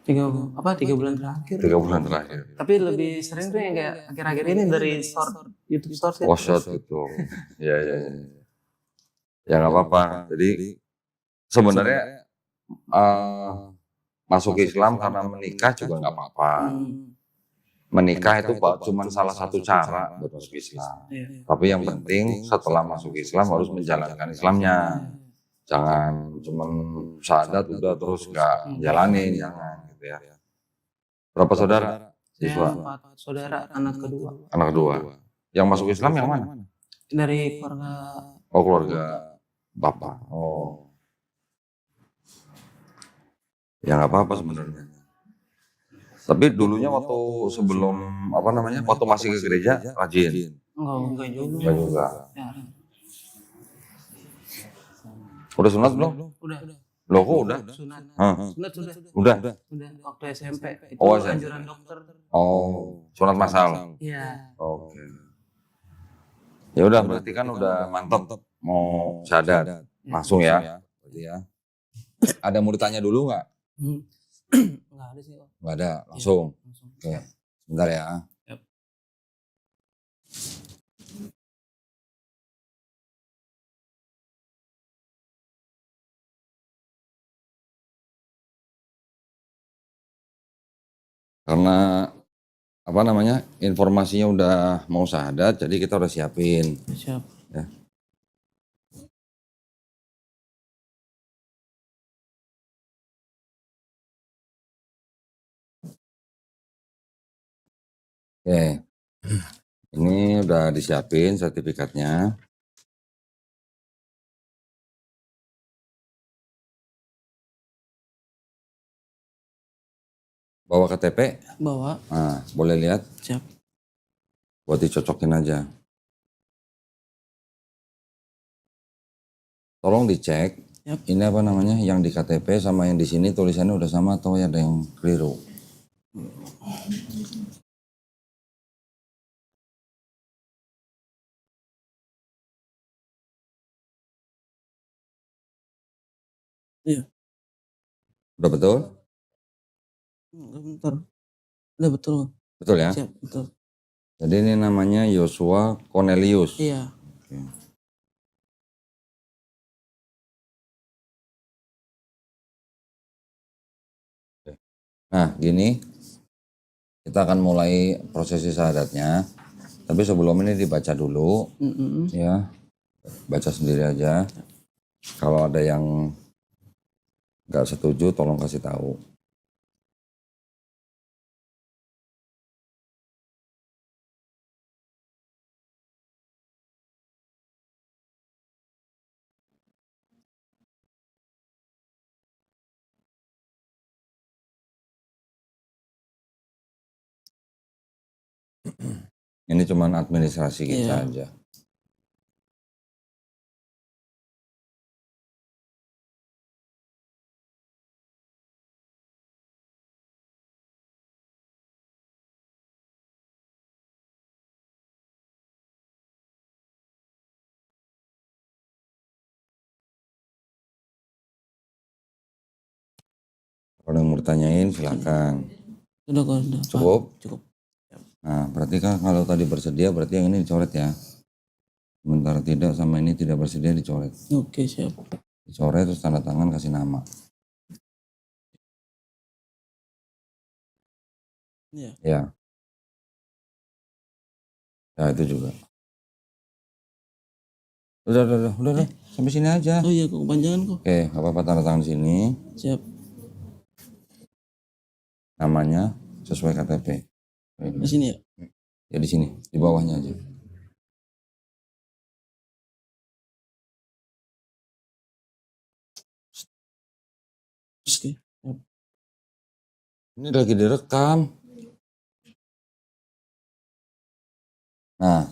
3 bulan terakhir. 3 bulan terakhir. Tapi lebih sering tuh yang kayak akhir-akhir ini dari YouTube Shorts. Oh, short gitu. Ya. Ya nggak apa-apa. Jadi sebenarnya masuk Islam karena menikah juga nggak apa-apa. Menikah itu cuma salah satu cara buat masuk Islam. Tapi yang penting setelah masuk Islam harus menjalankan Islamnya. Jangan cuma syahadat udah terus nggak jalanin, jangan gitu ya. Berapa saudara? Siswa? 4 saudara, anak kedua. Anak kedua. Yang masuk Islam yang mana? Dari keluarga. Oh, keluarga bapak. Oh. Ya nggak apa-apa sebenarnya. Tapi dulunya waktu sebelum waktu masih ke gereja rajin. Enggak juga. Enggak juga. Ya. Udah sunat belum? Udah. Loh kok udah? Sunat. Sunat sudah. Udah. Waktu SMP. Itu SMP. anjuran dokter. Oh, sunat massal. Iya. Oke. Ya udah berarti kan udah mantap mau syahadat. Langsung ya. Berarti ya. Ada mau ditanya dulu nggak? Nggak ada sih. Nggak ada, langsung. Oke, sebentar ya. Yep. Karena informasinya udah mau syahadat, jadi kita udah siapin. Siap. Ya. Oke, ini udah disiapin sertifikatnya. Bawa KTP? Bawa. Nah, boleh lihat? Siap. Buat dicocokin aja. Tolong dicek. Yep. Ini yang di KTP sama yang di sini tulisannya udah sama atau ada yang keliru? Iya. Udah betul? Bentar. Udah betul. Betul ya? Siap, betul. Jadi ini namanya Yosua Cornelius. Iya. Oke. Nah, gini. Kita akan mulai prosesi syahadatnya. Tapi sebelum ini dibaca dulu. Ya. Baca sendiri aja. Kalau ada yang nggak setuju tolong kasih tahu. Ini cuma administrasi kita aja. Kalau yang mau ditanyain silakan. Udah. Cukup? Cukup. Nah, berarti kan kalau tadi bersedia berarti yang ini dicoret ya. Sementara tidak sama ini tidak bersedia dicoret. Oke, siap. Dicoret terus tanda tangan kasih nama. Iya. Ya. Ya itu juga. Udah. Sampai sini aja. Oh iya, kok kepanjangan kok. Oke, gak apa-apa tanda tangan sini. Siap. Namanya sesuai KTP. Di sini ya? Ya di sini, di bawahnya aja. Oke. Ini lagi direkam. Nah,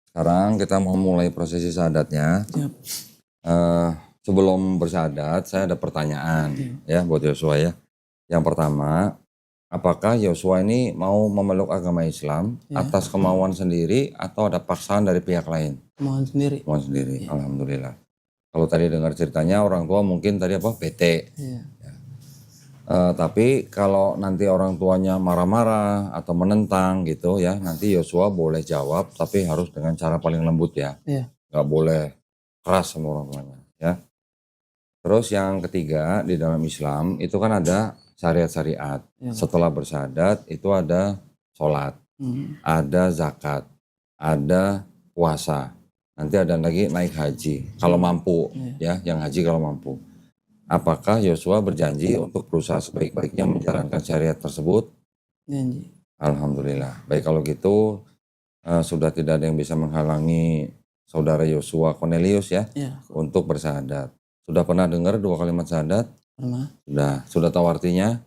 sekarang kita mau mulai prosesi syahadatnya. Siap. Sebelum bersyahadat, saya ada pertanyaan ya buat Yosua ya. Yang pertama, apakah Yosua ini mau memeluk agama Islam atas kemauan sendiri atau ada paksaan dari pihak lain? Kemauan sendiri. Kemauan sendiri, alhamdulillah. Kalau tadi dengar ceritanya orang tua mungkin tadi PT. Iya. Ya. Tapi kalau nanti orang tuanya marah-marah atau menentang gitu ya, nanti Yosua boleh jawab, tapi harus dengan cara paling lembut ya. Iya. Nggak boleh keras sama orang tuanya ya. Terus yang ketiga di dalam Islam itu kan ada syariat-syariat. Iya. Setelah bersyahadat itu ada sholat, ada zakat, ada puasa. Nanti ada lagi naik haji kalau mampu ya, yang haji kalau mampu. Apakah Yosua berjanji untuk berusaha sebaik-baiknya menjalankan syariat tersebut? Janji. Alhamdulillah. Baik kalau gitu sudah tidak ada yang bisa menghalangi saudara Yosua Cornelius ya Iya. untuk bersyahadat. Sudah pernah dengar 2 kalimat syahadat? Pernah. Sudah tahu artinya?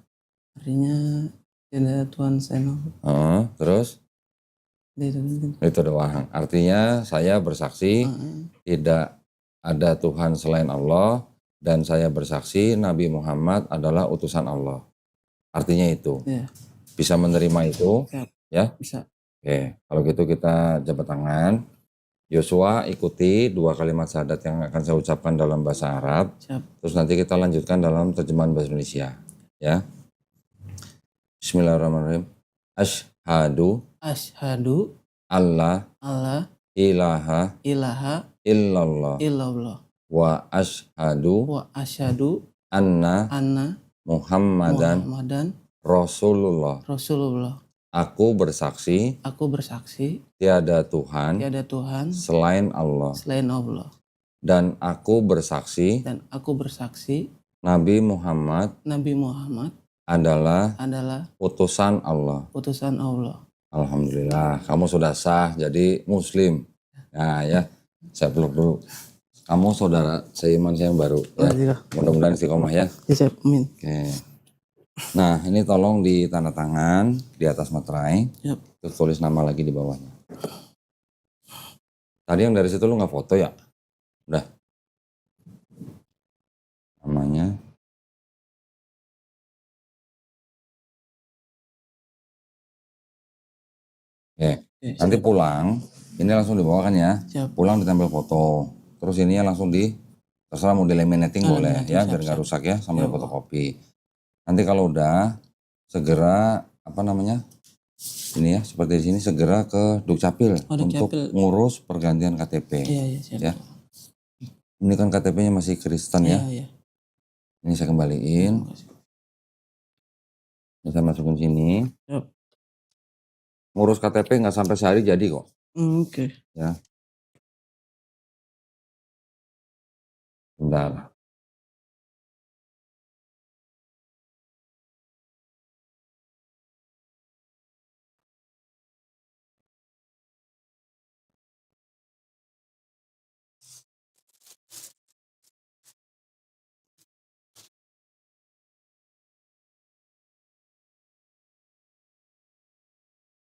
Artinya tidak Tuhan selain Terus? Allah. Itu doang. Artinya saya bersaksi tidak ada Tuhan selain Allah. Dan saya bersaksi Nabi Muhammad adalah utusan Allah. Artinya itu. Iya. Bisa menerima itu? Siap. Ya? Bisa. Oke, kalau gitu kita jabat tangan. Yosua ikuti 2 kalimat syahadat yang akan saya ucapkan dalam bahasa Arab. Siap. Terus nanti kita lanjutkan dalam terjemahan bahasa Indonesia. Ya. Bismillahirrahmanirrahim. Asyhadu Allah ilaha ilaha illallah illallah wa asyhadu anna anna Muhammadan Rasulullah. Aku bersaksi tiada Tuhan selain Allah. Dan aku bersaksi Nabi Muhammad adalah utusan Allah. Alhamdulillah, kamu sudah sah jadi muslim. Nah ya, saya peluk dulu. Kamu saudara seiman saya yang baru ya. Mudah-mudahan istiqomah ya. Siap, amin. Oke. Nah, ini tolong ditanda tangan di atas materai. Yep. Terus tulis nama lagi di bawahnya. Tadi yang dari situ lu nggak foto ya? Udah. Namanya. Oke. Nanti pulang, ini langsung dibawakan ya. Siap. Pulang ditempel foto. Terus ini langsung terserah mau di laminating boleh ya, biar nggak rusak ya, sambil fotokopi. Nanti kalau udah segera ini ya seperti di sini segera ke Dukcapil untuk ngurus pergantian KTP. Iya, siap. Ya. Ini kan KTP-nya masih Kristen ya. Iya. Ini saya kembaliin. Ini saya masukin sini. Yep. Ngurus KTP nggak sampai sehari jadi kok. Oke. Ya. Bentar.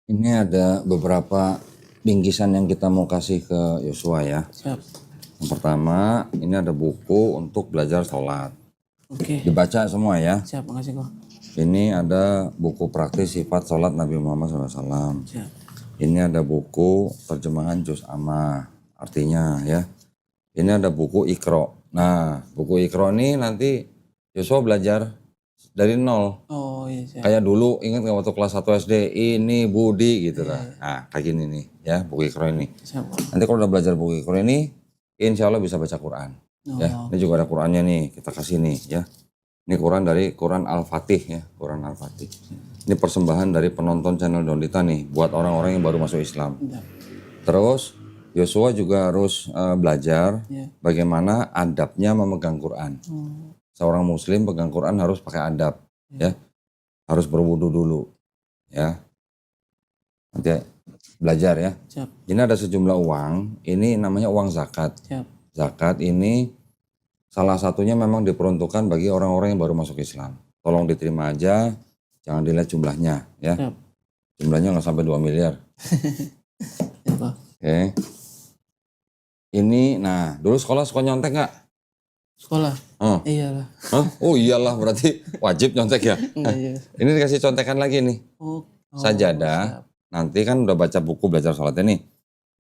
Ini ada beberapa bingkisan yang kita mau kasih ke Yosua ya. Siap. Yang pertama, ini ada buku untuk belajar sholat. Oke. Dibaca semua ya. Siap, makasih kok. Ini ada buku praktis sifat sholat Nabi Muhammad SAW. Siap. Ini ada buku terjemahan Juz Amma, artinya ya. Ini ada buku Iqra. Nah, buku Iqra ini nanti Yosua belajar dari nol. Oh iya, siap. Kayak dulu, ingat nggak waktu kelas 1 SD, ini Budi gitu lah. Nah, kayak gini nih ya, buku Iqra ini. Siap. Nanti kalau udah belajar buku Iqra ini, insya Allah bisa baca Quran. Ya, ini juga ada Qurannya nih, kita kasih nih ya. Ini Quran dari Quran Al-Fatih ya, Quran Al-Fatih. Ini persembahan dari penonton channel Dondita nih, buat orang-orang yang baru masuk Islam. Terus Yosua juga harus belajar bagaimana adabnya memegang Quran. Seorang Muslim pegang Quran harus pakai adab, ya, harus berwudu dulu, ya. Nanti belajar ya. Siap. Ini ada sejumlah uang, ini namanya uang zakat. Siap. Zakat ini salah satunya memang diperuntukkan bagi orang-orang yang baru masuk Islam. Tolong diterima aja, jangan dilihat jumlahnya ya. Siap. Jumlahnya nggak sampai 2 miliar. Oke. Ini, nah dulu sekolah suka nyontek nggak? Sekolah? Iyalah. Oh iyalah, berarti wajib nyontek ya? Iya. Ini dikasih contekan lagi nih. Sajadah. Siap. Nanti kan udah baca buku belajar sholatnya nih.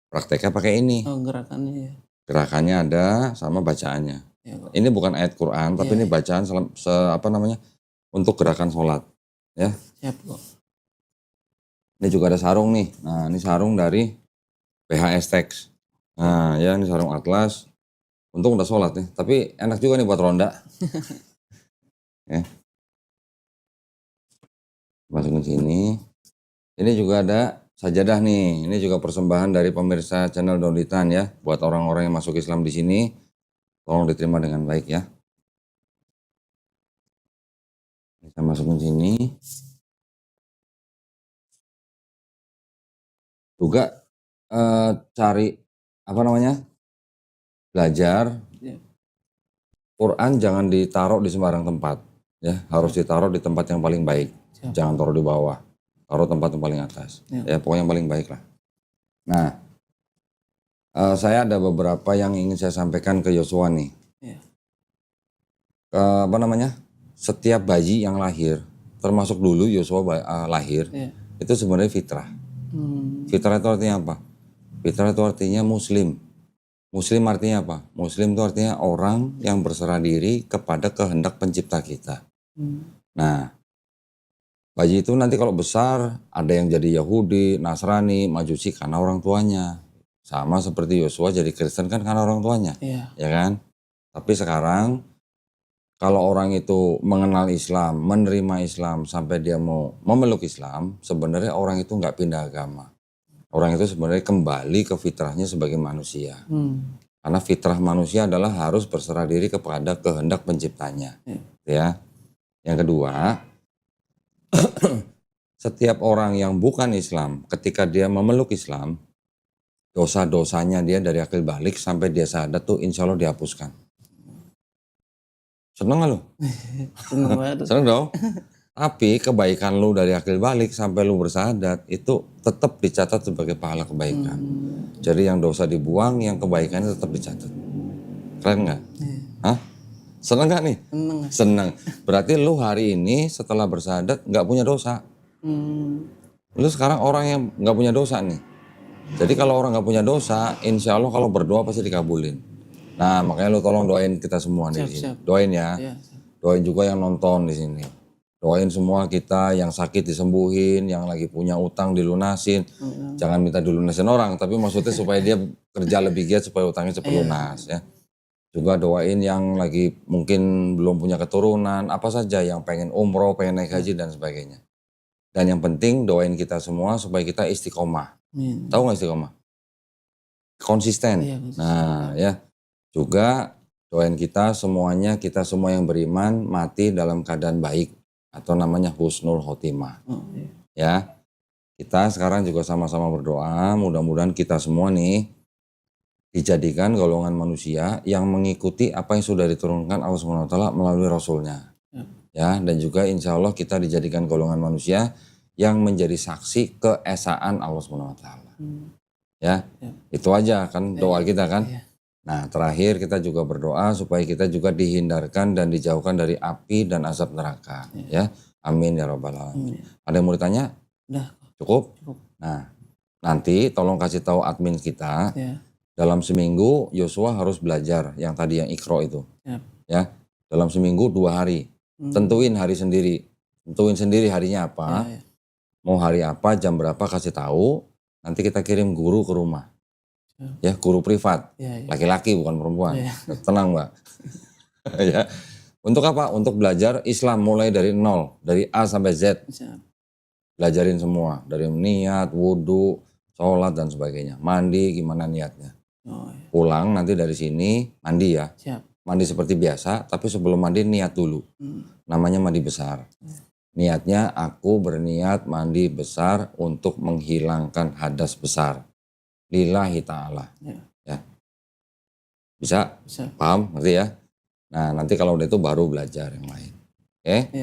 Prakteknya pakai ini. Gerakannya ya. Gerakannya ada sama bacaannya. Ya, ini bukan ayat Quran, tapi ini bacaan untuk gerakan sholat. Ya. Siap kok. Ini juga ada sarung nih. Nah, ini sarung dari PHS Tex. Nah, ya ini sarung atlas. Untung udah sholat nih. Tapi enak juga nih buat ronda. Ya. Masukin sini. Ini juga ada sajadah nih. Ini juga persembahan dari pemirsa channel Donitan ya. Buat orang-orang yang masuk Islam di sini. Tolong diterima dengan baik ya. Kita masukin sini. Juga cari apa namanya? Belajar. Quran jangan ditaruh di sembarang tempat. Ya, harus ditaruh di tempat yang paling baik. Jangan taruh di bawah. Taruh tempat yang paling atas. Ya, pokoknya yang paling baik lah. Nah, saya ada beberapa yang ingin saya sampaikan ke Yosua nih. Apa namanya? Setiap bayi yang lahir, termasuk dulu Yosua lahir, itu sebenarnya fitrah. Fitrah itu artinya apa? Fitrah itu artinya muslim. Muslim artinya apa? Muslim itu artinya orang yang berserah diri kepada kehendak pencipta kita. Nah, bayi itu nanti kalau besar ada yang jadi Yahudi, Nasrani, Majusi karena orang tuanya. Sama seperti Yosua jadi Kristen kan karena orang tuanya. Ya kan? Tapi sekarang kalau orang itu mengenal Islam, menerima Islam sampai dia mau memeluk Islam, sebenarnya orang itu nggak pindah agama. Orang itu sebenarnya kembali ke fitrahnya sebagai manusia. Karena fitrah manusia adalah harus berserah diri kepada kehendak penciptanya. Ya. Yang kedua, setiap orang yang bukan Islam, ketika dia memeluk Islam, dosa-dosanya dia dari akil balik sampai dia sadar tuh insya Allah dihapuskan. Seneng gak lu? Seneng banget. Seneng dong? Tapi kebaikan lu dari akil balik sampai lu bersahadat itu tetap dicatat sebagai pahala kebaikan. Jadi yang dosa dibuang, yang kebaikannya tetap dicatat. Keren gak? Hah? Seneng gak nih? Seneng. Seneng. Berarti lu hari ini setelah bersahadat gak punya dosa. Lu sekarang orang yang gak punya dosa nih. Jadi kalau orang gak punya dosa, insya Allah kalau berdoa pasti dikabulin. Nah makanya lu tolong doain kita semua nih di sini. Doain ya. Doain juga yang nonton di sini. Doain semua kita yang sakit disembuhin, yang lagi punya utang dilunasin. Jangan minta dilunasin orang, tapi maksudnya supaya dia kerja lebih giat supaya utangnya cepat lunas ya. Juga doain yang lagi mungkin belum punya keturunan, apa saja yang pengen umroh, pengen naik haji dan sebagainya. Dan yang penting doain kita semua supaya kita istiqomah. Tahu nggak istiqomah? Konsisten. Nah ya, juga doain kita semuanya, kita semua yang beriman mati dalam keadaan baik. Atau namanya husnul khotimah. Ya, kita sekarang juga sama-sama berdoa, mudah-mudahan kita semua nih dijadikan golongan manusia yang mengikuti apa yang sudah diturunkan Allah SWT melalui Rasulnya. Ya, dan juga insya Allah kita dijadikan golongan manusia yang menjadi saksi keesaan Allah SWT. Ya, itu aja kan doa kita kan. Nah terakhir kita juga berdoa supaya kita juga dihindarkan dan dijauhkan dari api dan azab neraka. Ya, amin ya rabbal alamin. Ada yang mau ditanya? Udah. Cukup? Nah nanti tolong kasih tahu admin kita. Dalam seminggu Yosua harus belajar yang tadi yang Iqra itu. Ya, dalam seminggu 2 hari. Tentuin hari sendiri. Tentuin sendiri harinya apa. Mau hari apa, jam berapa kasih tahu. Nanti kita kirim guru ke rumah. Ya, guru privat, laki-laki bukan perempuan. Tenang Mbak. Ya. Untuk apa? Untuk belajar Islam mulai dari nol, dari A sampai Z. Belajarin semua, dari niat, wudhu, sholat dan sebagainya. Mandi gimana niatnya. Pulang nanti dari sini mandi ya. Mandi seperti biasa, tapi sebelum mandi niat dulu. Namanya mandi besar. Niatnya aku berniat mandi besar untuk menghilangkan hadas besar. Lillahi ta'ala. Ya. Bisa? Paham? Ngerti ya? Nah nanti kalau udah itu baru belajar yang lain. Oke?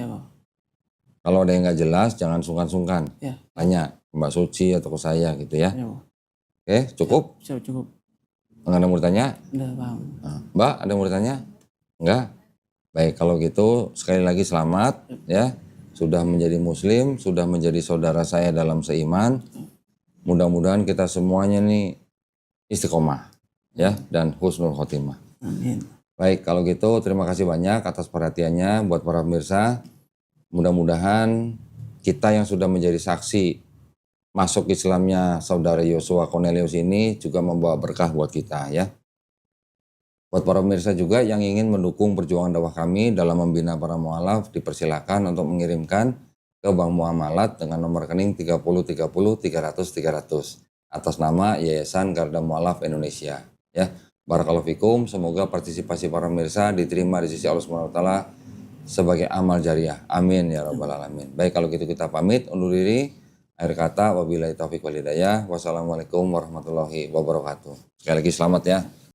Kalau ada yang nggak jelas jangan sungkan-sungkan. Tanya ke Mbak Suci atau ke saya gitu ya. Oke, cukup? Cukup. Nggak ada yang mau ditanya? Udah paham. Nah, Mbak ada yang mau ditanya? Enggak? Baik kalau gitu sekali lagi selamat ya. Sudah menjadi muslim, sudah menjadi saudara saya dalam seiman. Mudah-mudahan kita semuanya nih istiqomah ya dan husnul khotimah. Amin. Baik kalau gitu terima kasih banyak atas perhatiannya buat para pemirsa. Mudah-mudahan kita yang sudah menjadi saksi masuk Islamnya saudara Yosua Cornelius ini juga membawa berkah buat kita ya. Buat para pemirsa juga yang ingin mendukung perjuangan dakwah kami dalam membina para mualaf, dipersilakan untuk mengirimkan ke Bank Muamalat dengan nomor rekening 30 30 300 300 atas nama Yayasan Garda Mualaf Indonesia ya. Barakallahu fikum, semoga partisipasi para pemirsa diterima di sisi Allah Subhanahu wa taala sebagai amal jariah. Amin ya rabbal alamin. Baik, kalau gitu kita pamit undur diri. Akhir kata, wabillahi taufiq wal hidayah. Wassalamualaikum warahmatullahi wabarakatuh. Sekali lagi selamat ya.